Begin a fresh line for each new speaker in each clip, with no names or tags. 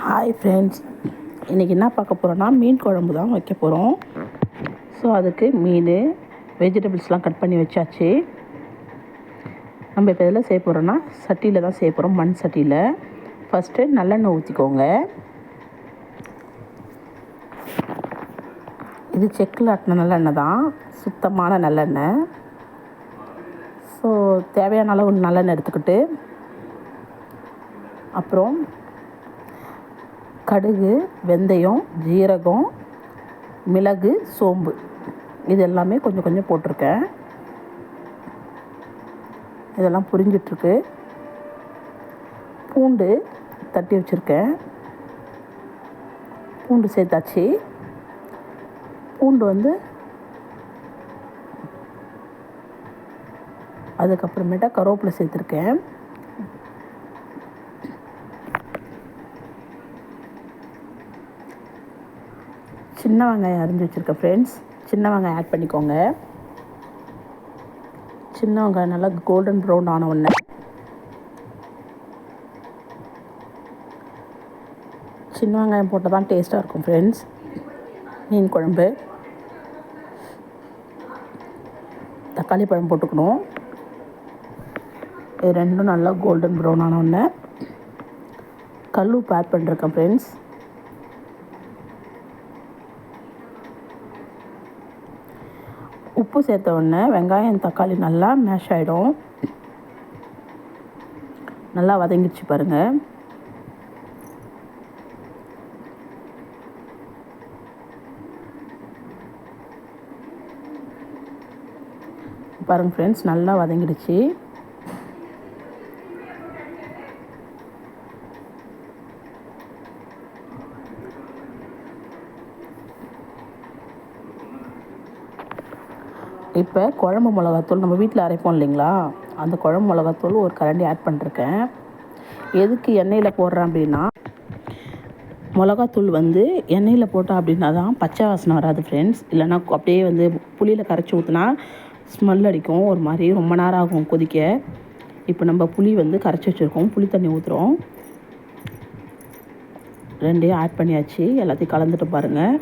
Hi friends, இன்றைக்கி என்ன பார்க்க போகிறோன்னா மீன் குழம்பு தான் வைக்க போகிறோம். ஸோ அதுக்கு மீன் வெஜிடபிள்ஸ்லாம் கட் பண்ணி வச்சாச்சு. நம்ம இப்போ எதில் செய்ய போகிறோன்னா சட்டியில் தான் செய்ய போகிறோம், மண் சட்டியில். ஃபஸ்ட்டு நல்லெண்ணெய் ஊற்றிக்கோங்க. இது செக்கில் ஆட்டின நல்லெண்ணெய் தான், சுத்தமான நல்லெண்ணெய். ஸோ தேவையான அளவு நல்லெண்ணெய் எடுத்துக்கிட்டு அப்புறம் கடுகு, வெந்தயம், ஜீரகம், மிளகு, சோம்பு இது எல்லாமே கொஞ்சம் கொஞ்சம் போட்டிருக்கேன். இதெல்லாம் புரிஞ்சிட்ருக்கு. பூண்டு தட்டி வச்சுருக்கேன், பூண்டு சேர்த்தாச்சு. பூண்டு அதுக்கப்புறமேட்டா கருவேப்பிலை சேர்த்துருக்கேன். சின்ன வெங்காயம் அரிஞ்சு வச்சுருக்கேன் ஃப்ரெண்ட்ஸ். சின்ன வெங்காயம் ஆட் பண்ணிக்கோங்க. சின்ன வெங்காயம் நல்லா கோல்டன் ப்ரௌன் ஆன உடனே சின்ன வெங்காயம் போட்டால் தான் டேஸ்ட்டாக இருக்கும் ஃப்ரெண்ட்ஸ் மீன் குழம்பு. தக்காளி பழம் போட்டுக்கணும். இது ரெண்டும் நல்லா கோல்டன் ப்ரௌன் ஆன உடனே கல் உப்பு ஆட் பண்ணிருக்கேன் ஃப்ரெண்ட்ஸ். உப்பு சேர்த்த உடனே வெங்காயம் தக்காளி நல்லா மேஷ் ஆகிடும். நல்லா வதங்கிடுச்சு பாருங்கள். பாருங்கள் ஃப்ரெண்ட்ஸ், நல்லா வதங்கிடுச்சு. இப்போ குழம்பு மிளகாத்தூள் நம்ம வீட்டில் அரைப்போம் இல்லைங்களா, அந்த குழம்பு மிளகாத்தூள் ஒரு கரண்டி ஆட் பண்ணிருக்கேன். எதுக்கு எண்ணெயில் போடுறேன் அப்படின்னா, மிளகாத்தூள் எண்ணெயில் போட்டோம் அப்படின்னா தான் பச்சை வாசனை வராது ஃப்ரெண்ட்ஸ். இல்லைனா அப்படியே புளியில் கரைச்சி ஊற்றினா ஸ்மெல் அடிக்கும், ஒரு மாதிரி ரொம்ப நேரம் ஆகும் கொதிக்க. இப்போ நம்ம புளி கரைச்சி வச்சுருக்கோம், புளி தண்ணி ஊற்றுறோம். ரெண்டையும் ஆட் பண்ணியாச்சு. எல்லாத்தையும் கலந்துட்டு பாருங்கள்.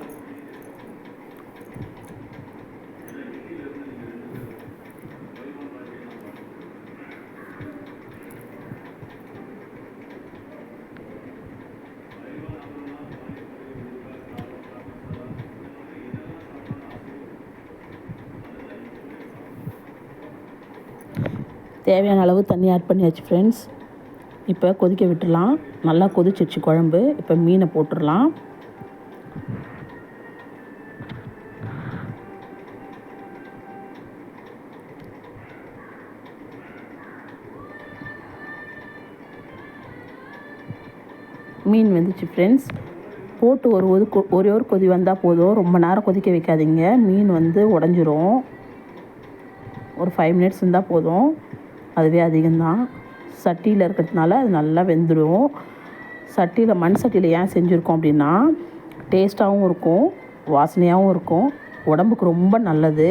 தேவையான அளவு தண்ணி ஆட் பண்ணியாச்சு ஃப்ரெண்ட்ஸ். இப்போ கொதிக்க விட்டுடலாம். நல்லா கொதிச்சிருச்சு குழம்பு. இப்போ மீனை போட்டுடலாம். மீன் வெந்துச்சு ஃப்ரெண்ட்ஸ். போட்டு ஒரே ஒரு கொதி வந்தால் போதும், ரொம்ப நேரம் கொதிக்க வைக்காதீங்க. மீன் உடஞ்சிரும். ஒரு 5 மினிட்ஸ் இருந்தால் போதும், அதுவே அதிகம்தான். சட்டியில் இருக்கிறதுனால அது நல்லா வெந்துடும். மண் சட்டியில் ஏன் செஞ்சுருக்கோம் அப்படின்னா, டேஸ்ட்டாகவும் இருக்கும், வாசனையாகவும் இருக்கும், உடம்புக்கு ரொம்ப நல்லது.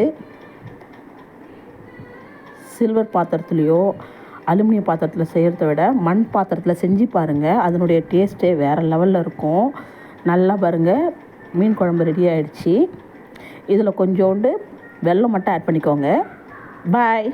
சில்வர் பாத்திரத்துலேயோ அலுமினிய பாத்திரத்தில் செய்கிறத விட மண் பாத்திரத்தில் செஞ்சு பாருங்கள், அதனுடைய டேஸ்ட்டே வேறு லெவலில் இருக்கும். நல்லா பாருங்கள், மீன் குழம்பு ரெடி ஆகிடுச்சு. இதில் கொஞ்சோண்டு வெல்லம் மட்டும் ஆட் பண்ணிக்கோங்க. பாய்.